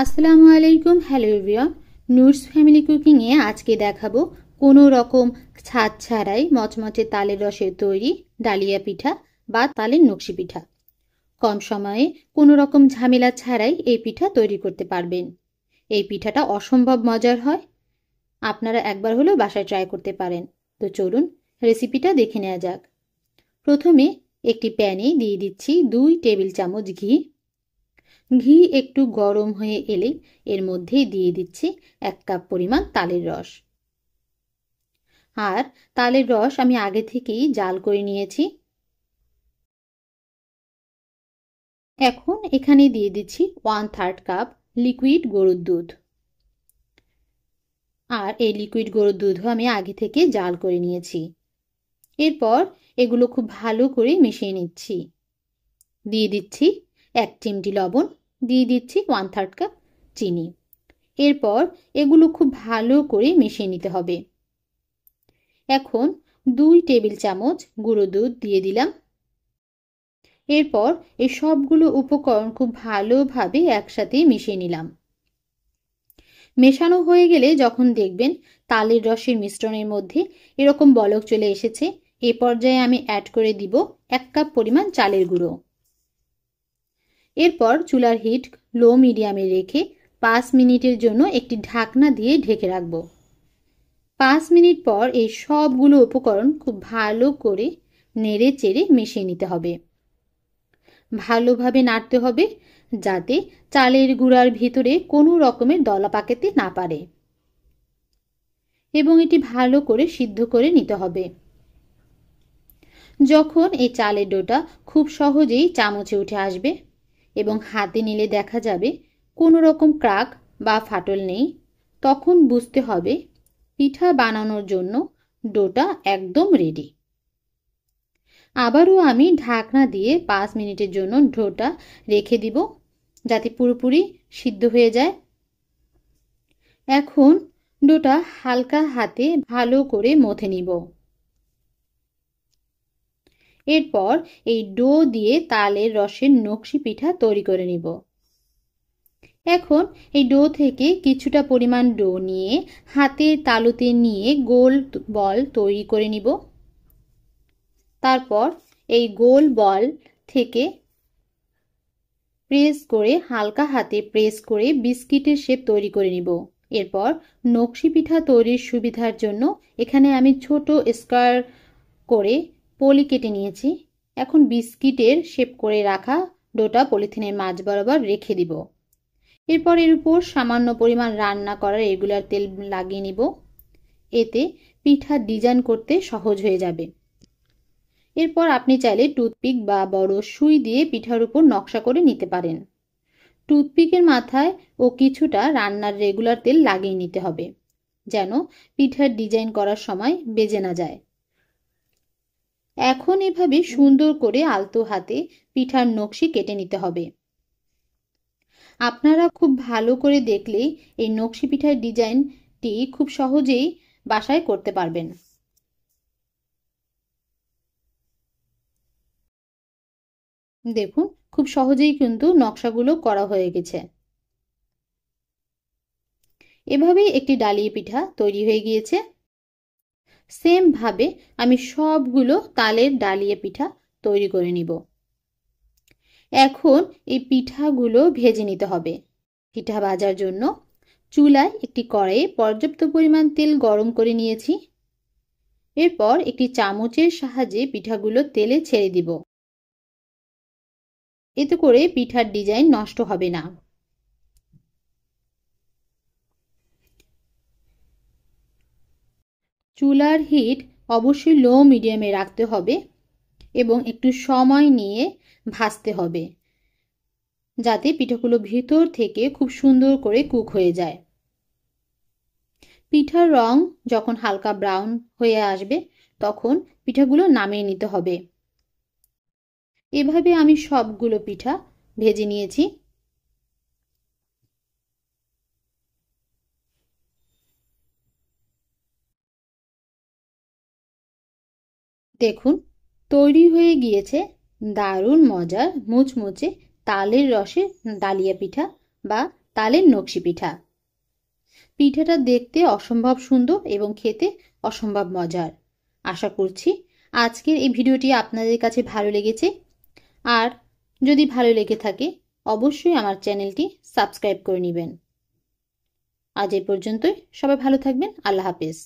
আসসালামু আলাইকুম। Hello everyone, Noor's family কুকিংয়ে আজকে দেখাবো কোনো রকম ছাদ ছাড়াই মচমচে তালের রসের তৈরি ডালিয়া পিঠা বা তালের নকশি পিঠা। কম সময়ে কোনো রকম ঝামেলা ছাড়াই এই পিঠা তৈরি করতে পারবেন। এই পিঠাটা অসম্ভব মজার হয়, আপনারা একবার হলেও বাসায় ট্রাই করতে পারেন। তো চলুন রেসিপিটা দেখে নেওয়া যাক। প্রথমে একটি প্যানে দিয়ে দিচ্ছি 2 টেবিল চামচ ঘি। ঘি একটু গরম হয়ে এলে এর মধ্যে দিয়ে দিচ্ছি 1 কাপ পরিমাণ তালের রস। আর তালের রস আমি আগে থেকেই জাল করে নিয়েছি। এখন এখানে দিয়ে দিচ্ছি 1/3 কাপ লিকুইড গরুর দুধ। আর এই লিকুইড গরুর দুধও আমি আগে থেকে জাল করে নিয়েছি। এরপর এগুলো খুব ভালো করে মিশিয়ে নিচ্ছি। দিয়ে দিচ্ছি 1 চিমটি লবণ, দিয়ে দিচ্ছি 1/3 কাপ চিনি। এরপর এগুলো খুব ভালো করে মিশিয়ে নিতে হবে। এখন 2 টেবিল চামচ গুঁড়ো দুধ দিয়ে দিলাম। এরপর এই সবগুলো উপকরণ খুব ভালোভাবে একসাথে মিশিয়ে নিলাম। মেশানো হয়ে গেলে যখন দেখবেন তালের রসের মিশ্রণের মধ্যে এরকম বলক চলে এসেছে, এ পর্যায়ে আমি অ্যাড করে দিব 1 কাপ পরিমাণ চালের গুঁড়ো। এরপর চুলার হিট লো মিডিয়ামে রেখে 5 মিনিটের জন্য একটি ঢাকনা দিয়ে ঢেকে রাখব। 5 মিনিট পর এই সবগুলো উপকরণ খুব ভালো করে নেড়ে চেড়ে মিশিয়ে নিতে হবে। ভালোভাবে নাড়তে হবে যাতে চালের গুঁড়ার ভিতরে কোনো রকমের দলা পাকাতে না পারে, এবং এটি ভালো করে সিদ্ধ করে নিতে হবে। যখন এই চালের ডোটা খুব সহজেই চামচে উঠে আসবে এবং হাতে নিলে দেখা যাবে কোনো রকম ক্রাক বা ফাটল নেই, তখন বুঝতে হবে পিঠা বানানোর জন্য ডোটা একদম রেডি। আবারও আমি ঢাকনা দিয়ে 5 মিনিটের জন্য ডোটা রেখে দিব যাতে পুরোপুরি সিদ্ধ হয়ে যায়। এখন ডোটা হালকা হাতে ভালো করে মথে নিব। এরপর এই ডো দিয়ে তালের রসের নকশি পিঠা তৈরি করে নিব। এখন এই ডো থেকে কিছুটা পরিমাণ ডো নিয়ে হাতের তালুতে নিয়ে গোল বল তৈরি করে নিব। তারপর এই গোল বল থেকে প্রেস করে হালকা হাতে প্রেস করে বিস্কিটের শেপ তৈরি করে নিব। এরপর নকশি পিঠা তৈরির সুবিধার জন্য এখানে আমি ছোট স্কয়ার করে পলি কেটে নিয়েছি। এখন বিস্কিটের শেপ করে রাখা ডোটা পলিথিনের মাঝ বরাবর রেখে দিব। এরপর এর উপর সামান্য পরিমাণ রান্না করা রেগুলার তেল লাগিয়ে নিব। এতে পিঠা ডিজাইন করতে সহজ হয়ে যাবে। এরপর আপনি চাইলে টুথপিক বা বড় সুই দিয়ে পিঠার উপর নকশা করে নিতে পারেন। টুথপিকের মাথায় ও কিছুটা রান্নার রেগুলার তেল লাগিয়ে নিতে হবে যেন পিঠার ডিজাইন করার সময় বেজে না যায়। এখন এভাবে সুন্দর করে আলতো হাতে পিঠার নকশি কেটে নিতে হবে। আপনারা খুব ভালো করে দেখলেই এই নকশি পিঠার ডিজাইনটি খুব সহজেই বাসায় করতে পারবেন। দেখুন খুব সহজেই কিন্তু নকশাগুলো করা হয়ে গেছে। এভাবেই একটি ডালিয়া পিঠা তৈরি হয়ে গিয়েছে। সেম ভাবে আমি সবগুলো তালের ডালিয়া পিঠা তৈরি করে নিব। এখন এই পিঠাগুলো ভেজে নিতে হবে। পিঠা ভাজার জন্য চুলায় একটি কড়াইয়ে পর্যাপ্ত পরিমাণ তেল গরম করে নিয়েছি। এরপর একটি চামচের সাহায্যে পিঠাগুলো তেলে ছেড়ে দিব। এতে করে পিঠার ডিজাইন নষ্ট হবে না। চুলার হিট অবশ্যই লো মিডিয়ামে রাখতে হবে এবং একটু সময় নিয়ে ভাজতে হবে যাতে পিঠাগুলো ভিতর থেকে খুব সুন্দর করে কুক হয়ে যায়। পিঠার রং যখন হালকা ব্রাউন হয়ে আসবে তখন পিঠাগুলো নামিয়ে নিতে হবে। এভাবে আমি সবগুলো পিঠা ভেজে নিয়েছি। দেখুন তৈরি হয়ে গিয়েছে দারুণ মজার মুচমুচে তালের রসের ডালিয়া পিঠা বা তালের নকশি পিঠা। পিঠাটা দেখতে অসম্ভব সুন্দর এবং খেতে অসম্ভব মজার। আশা করছি আজকের এই ভিডিওটি আপনাদের কাছে ভালো লেগেছে। আর যদি ভালো লেগে থাকে অবশ্যই আমার চ্যানেলটি সাবস্ক্রাইব করে নেবেন। আজ এই পর্যন্তই। সবাই ভালো থাকবেন। আল্লাহ হাফেজ।